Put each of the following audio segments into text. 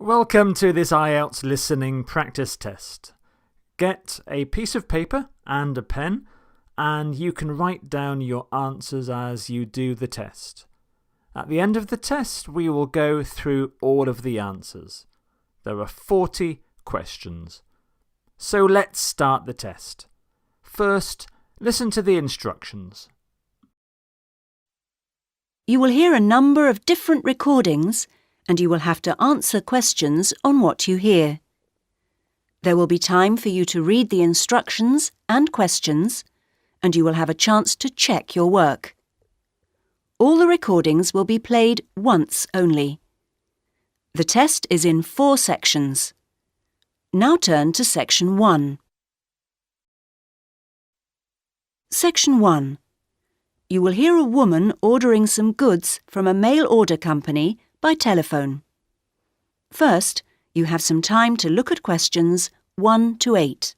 Welcome to this IELTS listening practice test. Get a piece of paper and a pen, and you can write down your answers as you do the test. At the end of the test, we will go through all of the answers. There are 40 questions. So let's start the test. First, listen to the instructions. You will hear a number of different recordings, and you will have to answer questions on what you hear. There will be time for you to read the instructions and questions, and you will have a chance to check your work. All the recordings will be played once only. The test is in 4 sections. Now turn to Section 1. Section 1. You will hear a woman ordering some goods from a mail order company by telephone. First, you have some time to look at questions 1 to 8.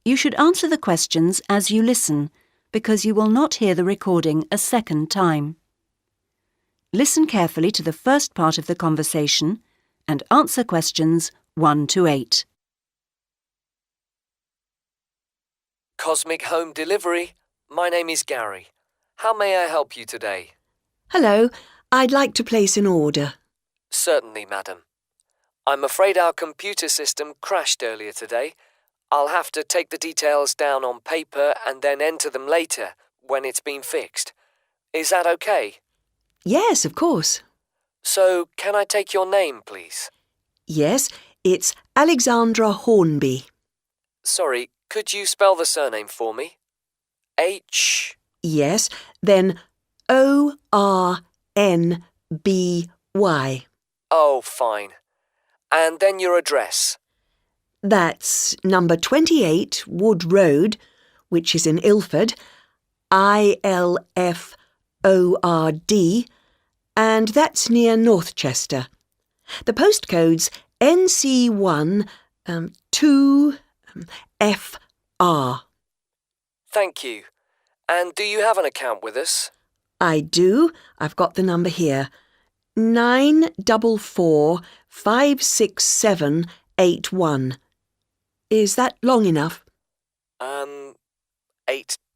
You should answer the questions as you listen, because you will not hear the recording a second time. Listen carefully to the first part of the conversation and answer questions 1 to 8. Cosmic Home Delivery. My name is Gary. How may I help you today? Hello, I'd like to place an order. Certainly, madam. I'm afraid our computer system crashed earlier today. I'll have to take the details down on paper and then enter them later when it's been fixed. Is that okay? Yes, of course. So, can I take your name, please? Yes, it's Alexandra Hornby. Sorry, could you spell the surname for me? H... Yes, then O-R-N-B-Y. Oh, fine. And then your address. That's number 28 Wood Road, which is in Ilford, I-L-F-O-R-D, and that's near Northchester. The postcode's NC1 2FR. Thank you. And do you have an account with us? I do. I've got the number here. 944567881. Is that long enough? 8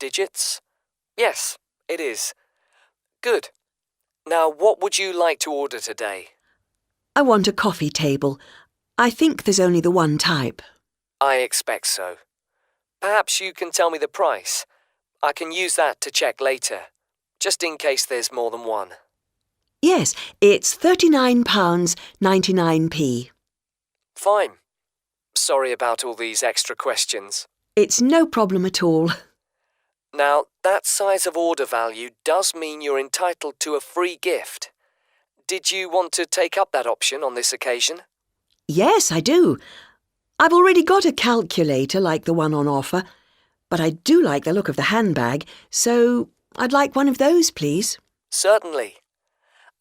digits? Yes, it is. Good. Now, what would you like to order today? I want a coffee table. I think there's only the one type. I expect so. Perhaps you can tell me the price. I can use that to check later, just in case there's more than one. Yes, it's £39.99p. Fine. Sorry about all these extra questions. It's no problem at all. Now, that size of order value does mean you're entitled to a free gift. Did you want to take up that option on this occasion? Yes, I do. I've already got a calculator like the one on offer, but I do like the look of the handbag, so I'd like one of those, please. Certainly.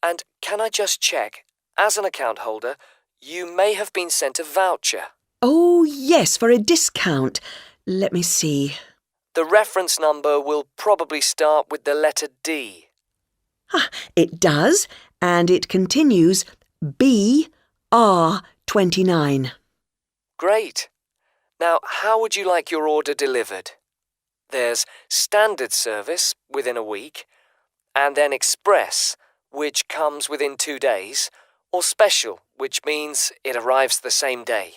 And can I just check, as an account holder, you may have been sent a voucher. Oh, yes, for a discount. Let me see. The reference number will probably start with the letter D. Ah, it does, and it continues BR29. Great. Now, how would you like your order delivered? There's standard service within a week, and then express, which comes within 2 days, or special, which means it arrives the same day.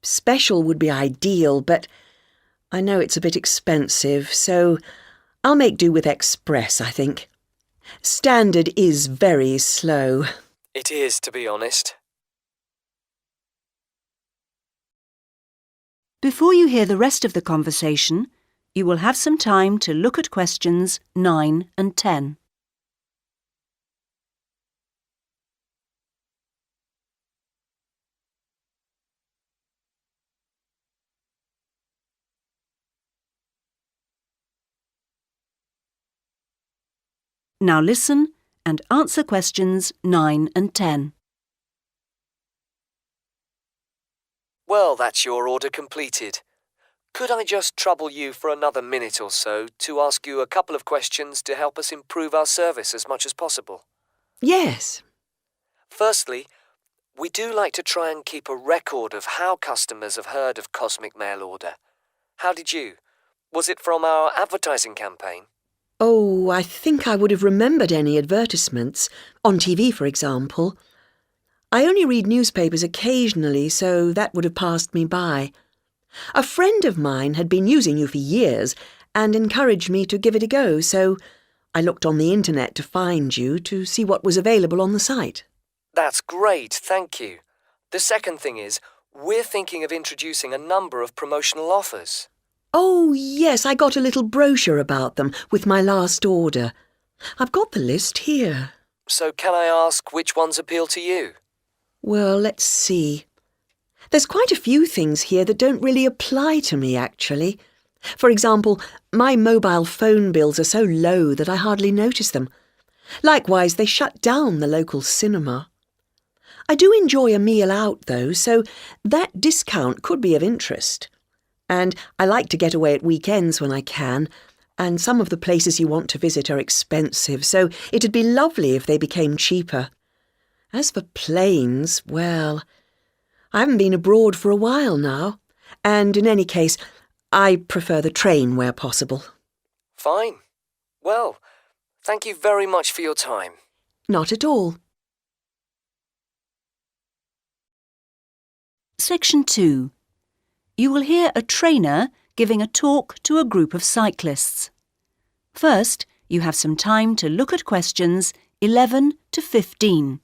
Special would be ideal, but I know it's a bit expensive, so I'll make do with express, I think. Standard is very slow. It is, to be honest. Before you hear the rest of the conversation, you will have some time to look at questions 9 and 10. Now listen and answer questions 9 and 10. Well, that's your order completed. Could I just trouble you for another minute or so to ask you a couple of questions to help us improve our service as much as possible? Yes. Firstly, we do like to try and keep a record of how customers have heard of Cosmic Mail Order. How did you? Was it from our advertising campaign? Oh, I think I would have remembered any advertisements, on TV, for example. I only read newspapers occasionally, so that would have passed me by. A friend of mine had been using you for years and encouraged me to give it a go, so I looked on the internet to find you to see what was available on the site. That's great, thank you. The second thing is, we're thinking of introducing a number of promotional offers. Oh, yes, I got a little brochure about them with my last order. I've got the list here. So can I ask which ones appeal to you? Well, let's see. There's quite a few things here that don't really apply to me, actually. For example, my mobile phone bills are so low that I hardly notice them. Likewise, they shut down the local cinema. I do enjoy a meal out, though, so that discount could be of interest. And I like to get away at weekends when I can, and some of the places you want to visit are expensive, so it'd be lovely if they became cheaper. As for planes, well, I haven't been abroad for a while now, and in any case, I prefer the train where possible. Fine. Well, thank you very much for your time. Not at all. Section 2. You will hear a trainer giving a talk to a group of cyclists. First, you have some time to look at questions 11 to 15.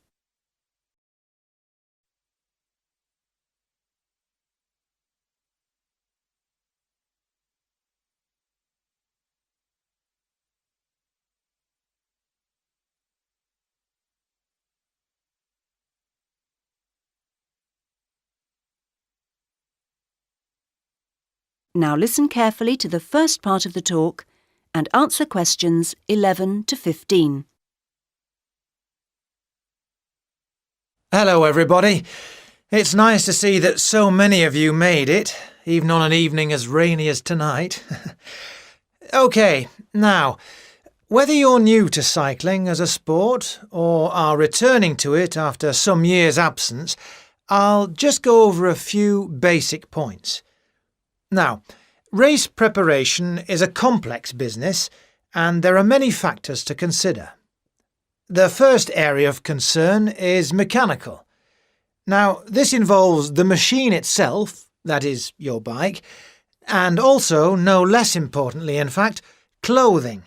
Now listen carefully to the first part of the talk and answer questions 11 to 15. Hello, everybody. It's nice to see that so many of you made it, even on an evening as rainy as tonight. OK, now, whether you're new to cycling as a sport or are returning to it after some years' absence, I'll just go over a few basic points. Now, race preparation is a complex business, and there are many factors to consider. The first area of concern is mechanical. Now, this involves the machine itself, that is, your bike, and also, no less importantly in fact, clothing.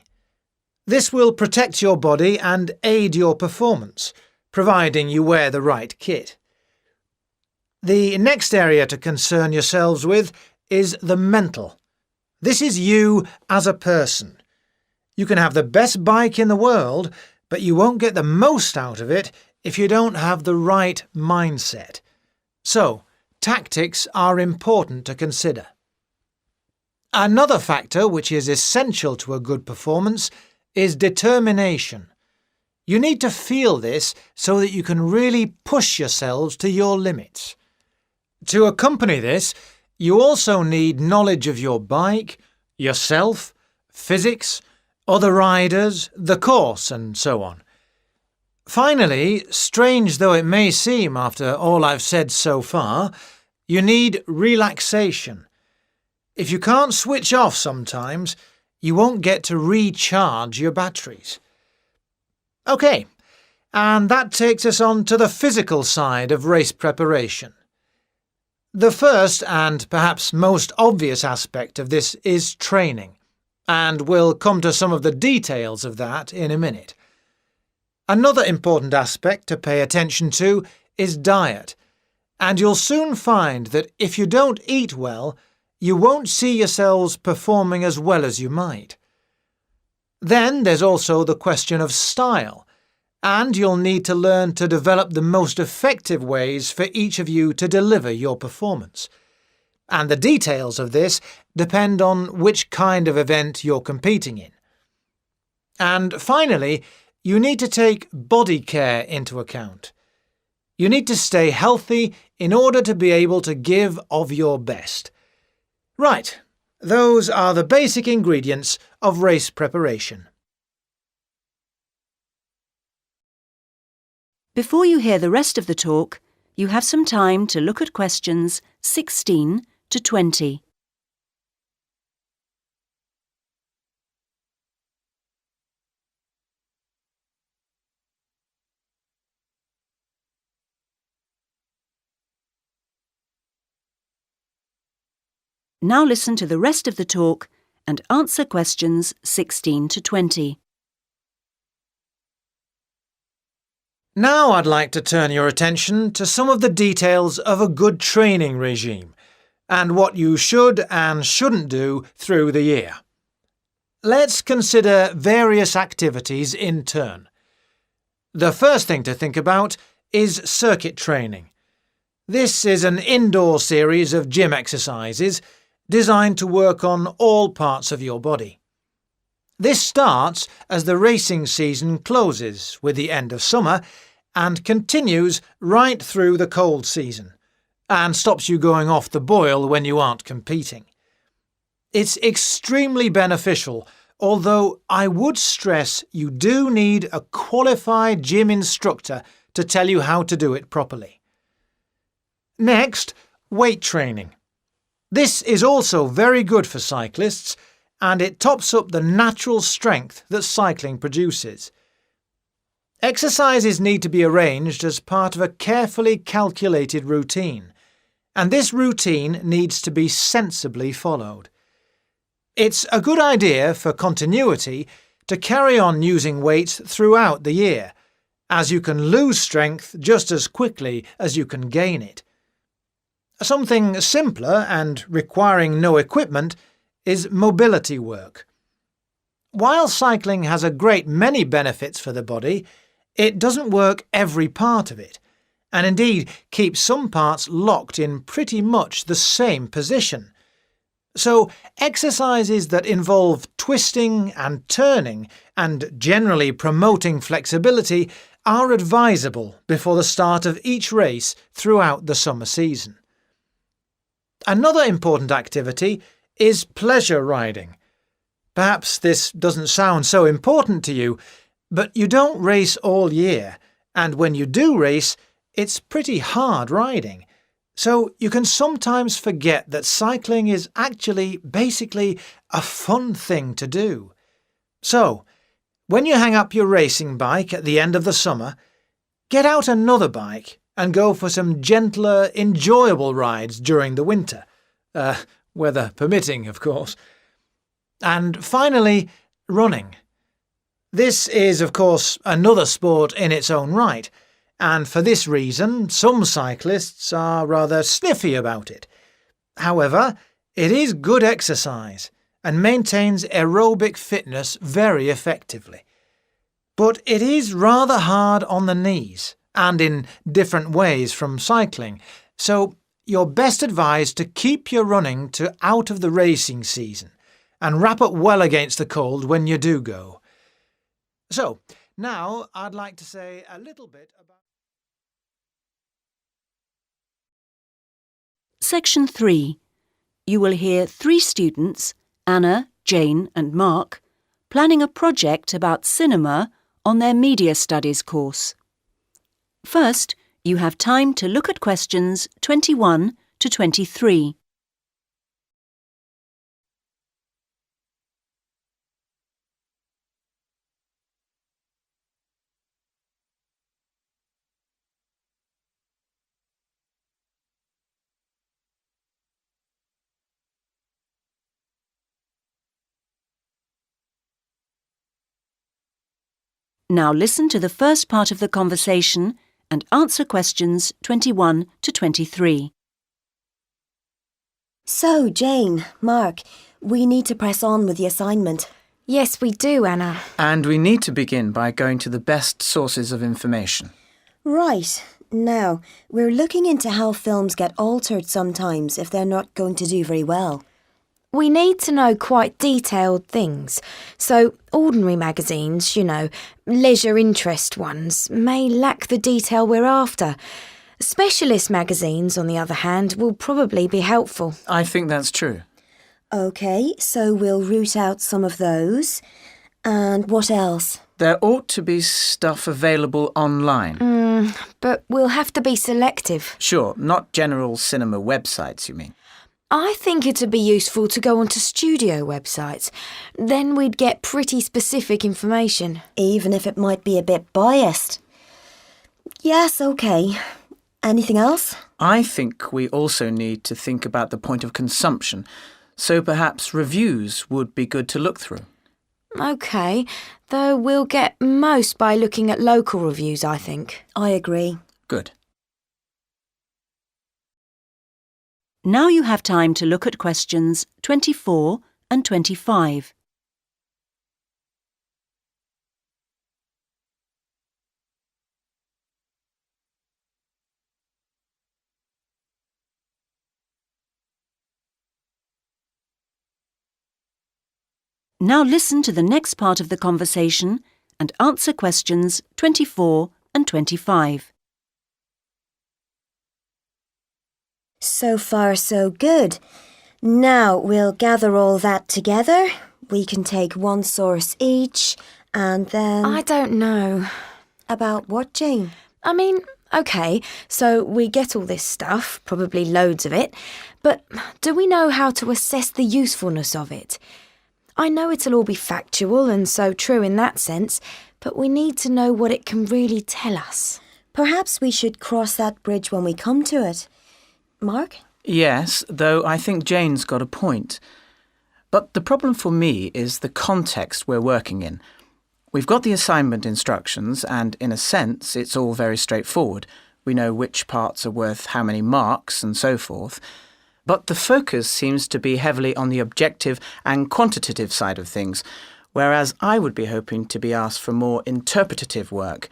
This will protect your body and aid your performance, providing you wear the right kit. The next area to concern yourselves with is the mental. This is you as a person. You can have the best bike in the world, but you won't get the most out of it if you don't have the right mindset. So, tactics are important to consider. Another factor which is essential to a good performance is determination. You need to feel this so that you can really push yourselves to your limits. To accompany this, you also need knowledge of your bike, yourself, physics, other riders, the course, and so on. Finally, strange though it may seem after all I've said so far, you need relaxation. If you can't switch off sometimes, you won't get to recharge your batteries. OK, and that takes us on to the physical side of race preparation. The first and perhaps most obvious aspect of this is training, and we'll come to some of the details of that in a minute. Another important aspect to pay attention to is diet, and you'll soon find that if you don't eat well, you won't see yourselves performing as well as you might. Then there's also the question of style, and you'll need to learn to develop the most effective ways for each of you to deliver your performance. And the details of this depend on which kind of event you're competing in. And finally, you need to take body care into account. You need to stay healthy in order to be able to give of your best. Right, those are the basic ingredients of race preparation. Before you hear the rest of the talk, you have some time to look at questions 16 to 20. Now listen to the rest of the talk and answer questions 16 to 20. Now I'd like to turn your attention to some of the details of a good training regime and what you should and shouldn't do through the year. Let's consider various activities in turn. The first thing to think about is circuit training. This is an indoor series of gym exercises designed to work on all parts of your body. This starts as the racing season closes with the end of summer and continues right through the cold season, and stops you going off the boil when you aren't competing. It's extremely beneficial, although I would stress you do need a qualified gym instructor to tell you how to do it properly. Next, weight training. This is also very good for cyclists, and it tops up the natural strength that cycling produces. Exercises need to be arranged as part of a carefully calculated routine, and this routine needs to be sensibly followed. It's a good idea for continuity to carry on using weights throughout the year, as you can lose strength just as quickly as you can gain it. Something simpler and requiring no equipment is mobility work. While cycling has a great many benefits for the body, it doesn't work every part of it, and indeed keeps some parts locked in pretty much the same position. So exercises that involve twisting and turning and generally promoting flexibility are advisable before the start of each race throughout the summer season. Another important activity is pleasure riding. Perhaps this doesn't sound so important to you, but you don't race all year, and when you do race, it's pretty hard riding. So you can sometimes forget that cycling is actually basically a fun thing to do. So, when you hang up your racing bike at the end of the summer, get out another bike and go for some gentler, enjoyable rides during the winter. Weather permitting, of course. And finally, running. This is, of course, another sport in its own right, and for this reason some cyclists are rather sniffy about it. However, it is good exercise and maintains aerobic fitness very effectively. But it is rather hard on the knees, and in different ways from cycling, so you're best advised to keep your running to out of the racing season, and wrap up well against the cold when you do go. So, now I'd like to say a little bit about... Section 3. You will hear 3 students, Anna, Jane and Mark, planning a project about cinema on their Media Studies course. First, you have time to look at questions 21 to 23. Now listen to the first part of the conversation and answer questions 21 to 23. So, Jane, Mark, we need to press on with the assignment. Yes, we do, Anna. And we need to begin by going to the best sources of information. Right. Now, we're looking into how films get altered sometimes if they're not going to do very well. We need to know quite detailed things. So, ordinary magazines, leisure interest ones, may lack the detail we're after. Specialist magazines, on the other hand, will probably be helpful. I think that's true. OK, so we'll root out some of those. And what else? There ought to be stuff available online. But we'll have to be selective. Sure, not general cinema websites, you mean? I think it'd be useful to go onto studio websites. Then we'd get pretty specific information. Even if it might be a bit biased. Yes, OK. Anything else? I think we also need to think about the point of consumption, so perhaps reviews would be good to look through. OK, though we'll get most by looking at local reviews, I think. I agree. Good. Now you have time to look at questions 24 and 25. Now listen to the next part of the conversation and answer questions 24 and 25. So far, so good. Now we'll gather all that together. We can take one source each, and then... I don't know. About what, Jane? I mean, OK, so we get all this stuff, probably loads of it, but do we know how to assess the usefulness of it? I know it'll all be factual and so true in that sense, but we need to know what it can really tell us. Perhaps we should cross that bridge when we come to it. Mark? Yes, though I think Jane's got a point. But the problem for me is the context we're working in. We've got the assignment instructions and, in a sense, it's all very straightforward. We know which parts are worth how many marks and so forth. But the focus seems to be heavily on the objective and quantitative side of things, whereas I would be hoping to be asked for more interpretative work.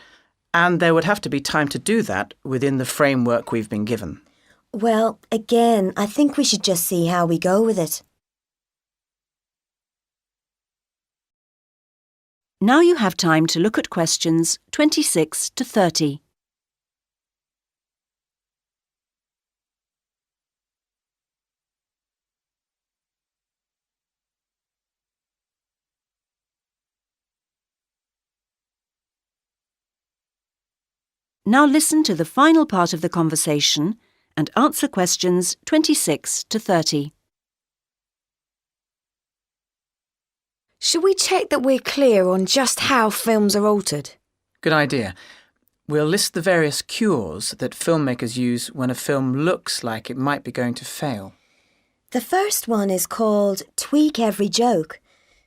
And there would have to be time to do that within the framework we've been given. Well, again, I think we should just see how we go with it. Now you have time to look at questions 26 to 30. Now listen to the final part of the conversation and answer questions 26 to 30. Should we check that we're clear on just how films are altered? Good idea. We'll list the various cures that filmmakers use when a film looks like it might be going to fail. The first one is called Tweak Every Joke.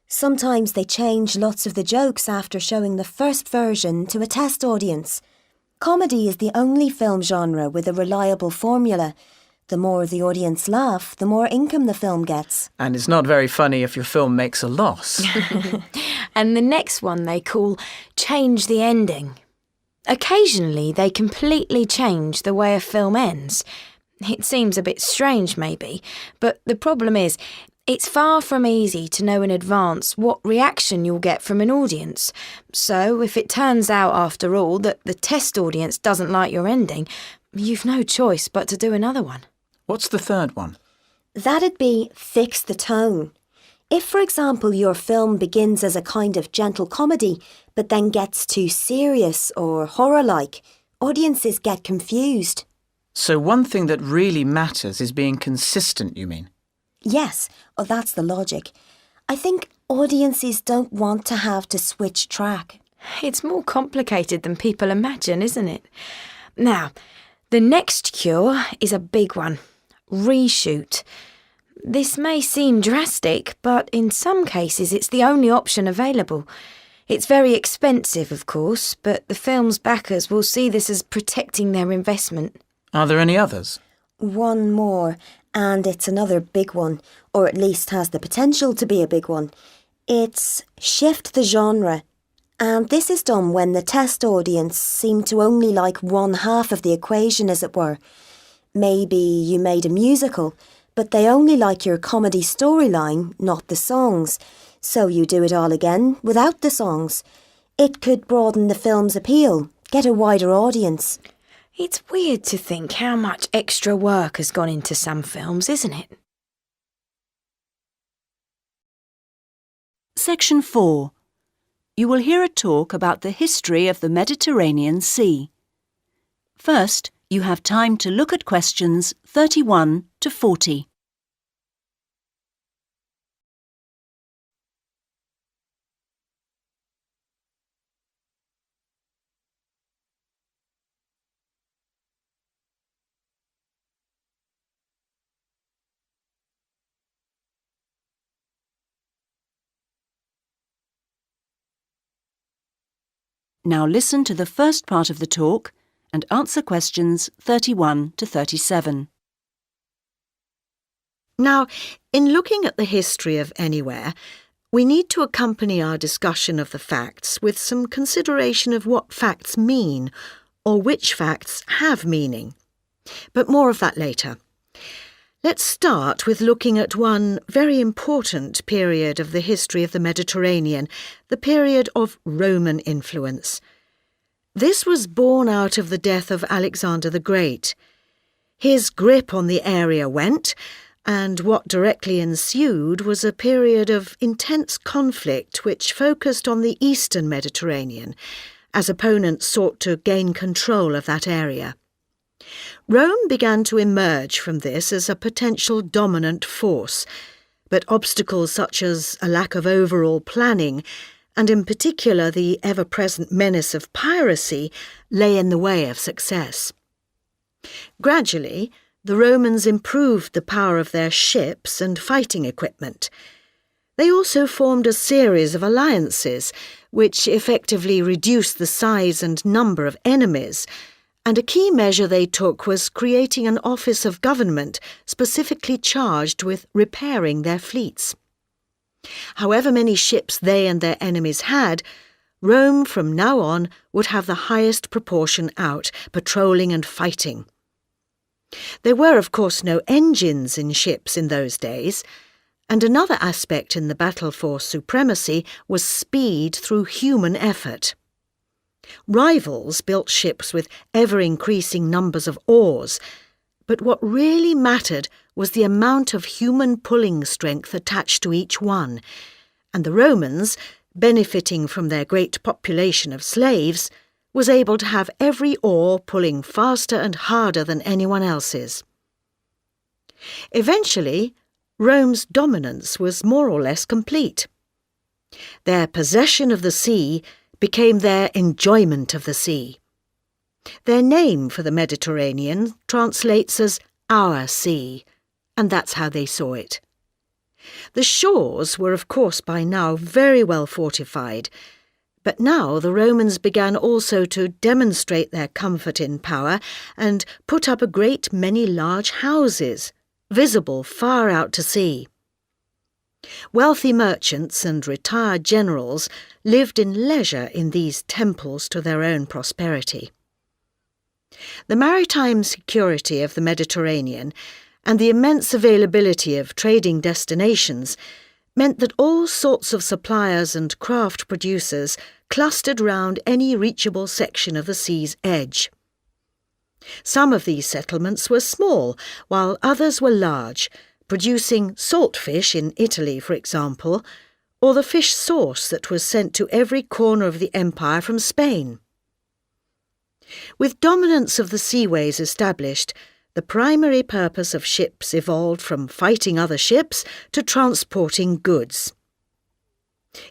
Sometimes they change lots of the jokes after showing the first version to a test audience. Comedy is the only film genre with a reliable formula. The more the audience laugh, the more income the film gets. And it's not very funny if your film makes a loss. And the next one they call Change the Ending. Occasionally they completely change the way a film ends. It seems a bit strange maybe, but the problem is it's far from easy to know in advance what reaction you'll get from an audience. So if it turns out after all that the test audience doesn't like your ending, you've no choice but to do another one. What's the third one? That'd be fix the tone. If, for example, your film begins as a kind of gentle comedy, but then gets too serious or horror-like, audiences get confused. So one thing that really matters is being consistent, you mean? Yes, that's the logic. I think audiences don't want to have to switch track. It's more complicated than people imagine, isn't it? Now, the next cure is a big one. Reshoot. This may seem drastic, but in some cases it's the only option available. It's very expensive, of course, but the film's backers will see this as protecting their investment. Are there any others? One more, and it's another big one, or at least has the potential to be a big one. It's shift the genre. And this is done when the test audience seem to only like one half of the equation, as it were. Maybe you made a musical, but they only like your comedy storyline, not the songs. So you do it all again without the songs. It could broaden the film's appeal, get a wider audience. It's weird to think how much extra work has gone into some films, isn't it? Section 4. You will hear a talk about the history of the Mediterranean Sea. First, you have time to look at questions 31 to 40. Now listen to the first part of the talk and answer questions 31 to 37. Now, in looking at the history of anywhere, we need to accompany our discussion of the facts with some consideration of what facts mean, or which facts have meaning. But more of that later. Let's start with looking at one very important period of the history of the Mediterranean, the period of Roman influence. This was born out of the death of Alexander the Great. His grip on the area went, and what directly ensued was a period of intense conflict which focused on the eastern Mediterranean, as opponents sought to gain control of that area. Rome began to emerge from this as a potential dominant force, but obstacles such as a lack of overall planning, and in particular the ever-present menace of piracy, lay in the way of success. Gradually, the Romans improved the power of their ships and fighting equipment. They also formed a series of alliances, which effectively reduced the size and number of enemies, and a key measure they took was creating an office of government specifically charged with repairing their fleets. However many ships they and their enemies had, Rome from now on would have the highest proportion out, patrolling and fighting. There were, of course, no engines in ships in those days, and another aspect in the battle for supremacy was speed through human effort. Rivals built ships with ever-increasing numbers of oars, but what really mattered was the amount of human pulling strength attached to each one, and the Romans, benefiting from their great population of slaves, was able to have every oar pulling faster and harder than anyone else's. Eventually, Rome's dominance was more or less complete. Their possession of the sea became their enjoyment of the sea. Their name for the Mediterranean translates as our sea, and that's how they saw it. The shores were, of course, by now very well fortified, but now the Romans began also to demonstrate their comfort in power and put up a great many large houses, visible far out to sea. Wealthy merchants and retired generals lived in leisure in these temples to their own prosperity. The maritime security of the Mediterranean and the immense availability of trading destinations meant that all sorts of suppliers and craft producers clustered round any reachable section of the sea's edge. Some of these settlements were small, while others were large, producing salt fish in Italy, for example, or the fish sauce that was sent to every corner of the empire from Spain. With dominance of the seaways established, the primary purpose of ships evolved from fighting other ships to transporting goods.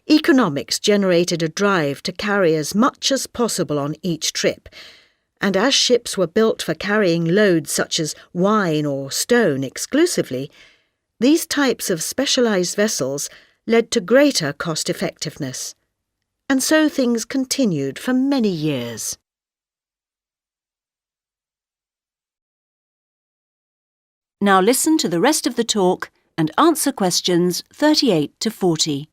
Economics generated a drive to carry as much as possible on each trip, and as ships were built for carrying loads such as wine or stone exclusively, these types of specialised vessels led to greater cost-effectiveness. And so things continued for many years. Now listen to the rest of the talk and answer questions 38 to 40.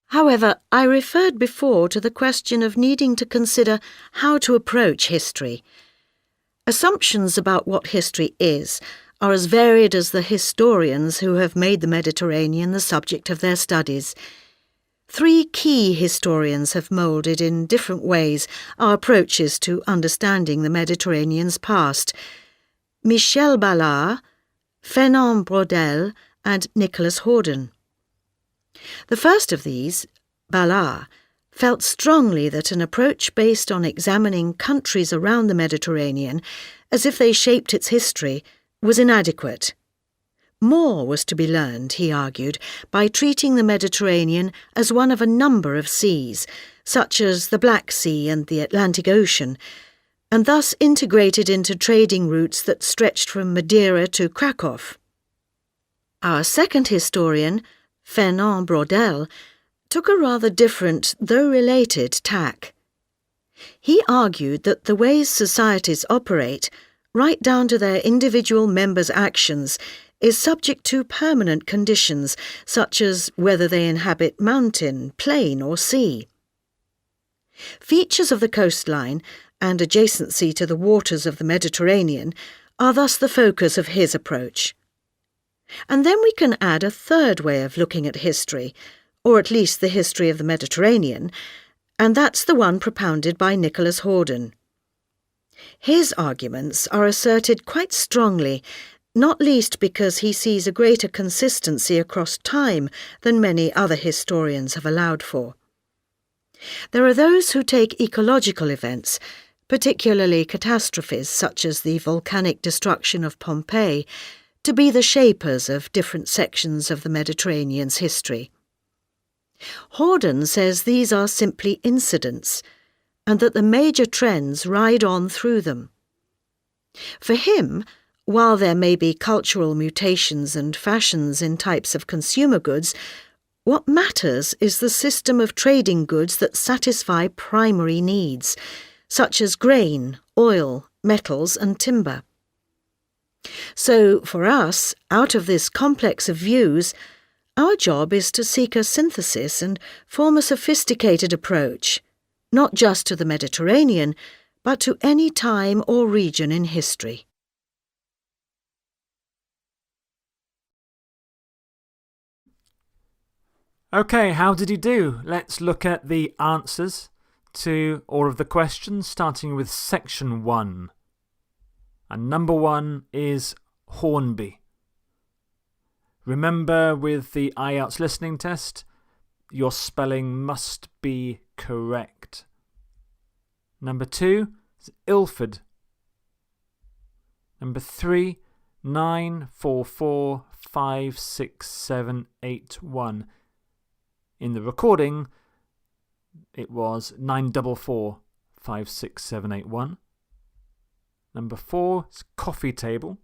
However, I referred before to the question of needing to consider how to approach history. Assumptions about what history is are as varied as the historians who have made the Mediterranean the subject of their studies. 3 key historians have moulded in different ways our approaches to understanding the Mediterranean's past: Michel Ballard, Fernand Braudel and Nicholas Horden. The first of these, Ballard, felt strongly that an approach based on examining countries around the Mediterranean as if they shaped its history was inadequate. More was to be learned, he argued, by treating the Mediterranean as one of a number of seas, such as the Black Sea and the Atlantic Ocean, and thus integrated into trading routes that stretched from Madeira to Krakow. Our second historian, Fernand Braudel, took a rather different, though related, tack. He argued that the ways societies operate, right down to their individual members' actions, is subject to permanent conditions, such as whether they inhabit mountain, plain or sea. Features of the coastline and adjacency to the waters of the Mediterranean are thus the focus of his approach. And then we can add a third way of looking at history, or at least the history of the Mediterranean, and that's the one propounded by Nicholas Horden. His arguments are asserted quite strongly, not least because he sees a greater consistency across time than many other historians have allowed for. There are those who take ecological events, particularly catastrophes such as the volcanic destruction of Pompeii, to be the shapers of different sections of the Mediterranean's history. Horden says these are simply incidents, and that the major trends ride on through them. For him, while there may be cultural mutations and fashions in types of consumer goods, what matters is the system of trading goods that satisfy primary needs, such as grain, oil, metals and timber. So, for us, out of this complex of views, our job is to seek a synthesis and form a sophisticated approach, not just to the Mediterranean, but to any time or region in history. OK, how did you do? Let's look at the answers to all of the questions, starting with section 1. And number 1 is Hornby. Remember, with the IELTS listening test, your spelling must be correct. Number 2 is Ilford. Number 3, 9445678 In the recording, it was 9445678 Number 4 is Coffee Table.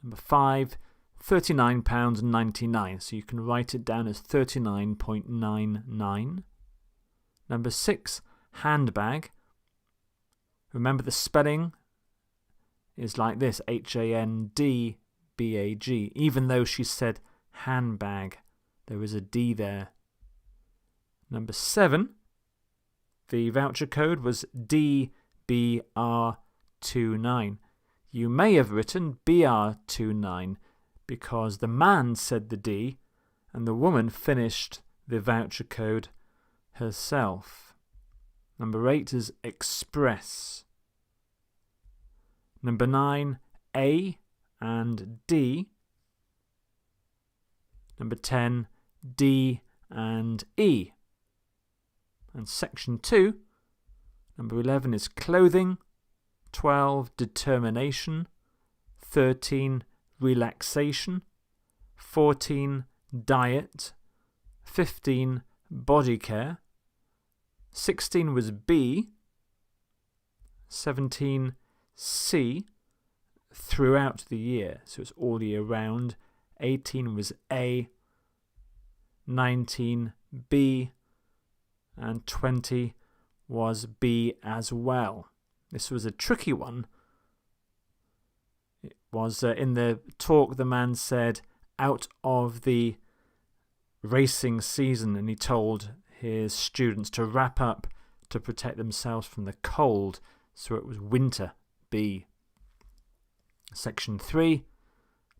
Number 5, £39.99. So you can write it down as 39.99. Number 6, Handbag. Remember the spelling is like this, Handbag. Even though she said handbag, there is a D there. Number 7, the voucher code was DBR29. You may have written BR29 because the man said the D and the woman finished the voucher code herself. Number 8 is Express. Number 9, A and D. Number 10, D and E. And section 2, number 11 is Clothing, 12, Determination, 13, Relaxation, 14, Diet, 15, Body Care, 16 was B, 17, C, throughout the year, so it's all year round, 18 was A, 19, B, and 20 was B as well. This was a tricky one. It was in the talk the man said out of the racing season, and he told his students to wrap up to protect themselves from the cold. So it was winter, B. Section 3,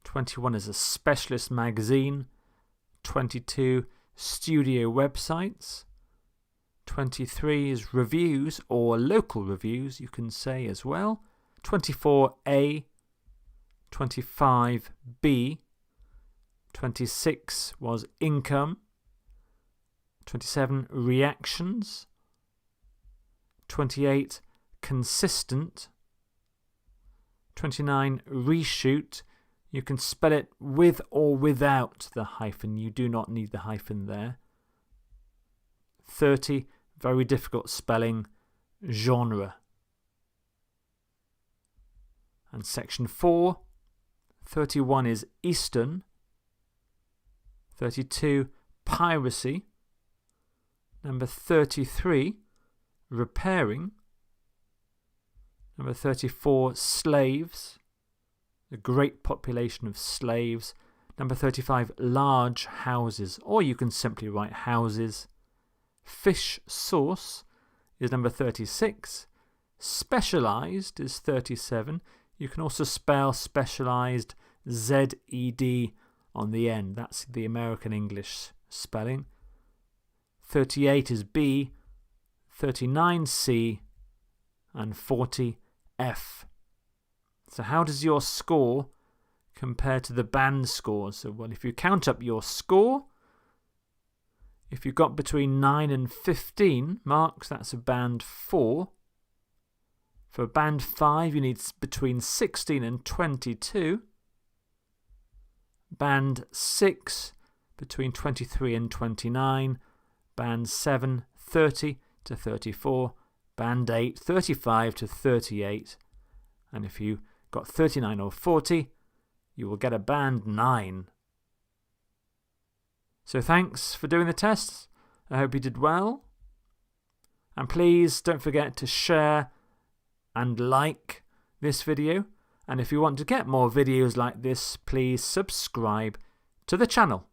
21 is a specialist magazine. 22, studio websites. 23 is reviews or local reviews, you can say as well. 24A. 25B. 26 was income. 27, reactions. 28, consistent. 29, reshoot. You can spell it with or without the hyphen. You do not need the hyphen there. 30, very difficult spelling, genre. And section 4, 31 is Eastern. 32, piracy. Number 33, repairing. Number 34, slaves. A great population of slaves. Number 35, large houses, or you can simply write houses. Fish sauce is number 36. Specialised is 37. You can also spell specialised Z-E-D on the end. That's the American English spelling. 38 is B. 39 C. And 40 F. So how does your score compare to the band scores? So, well, if you count up your score, if you got between 9 and 15 marks, that's a band 4. For band 5, you need between 16 and 22. Band 6, between 23 and 29. Band 7, 30 to 34. Band 8, 35 to 38. And if you got 39 or 40, you will get a band 9. So thanks for doing the tests. I hope you did well. And please don't forget to share and like this video. And if you want to get more videos like this, please subscribe to the channel.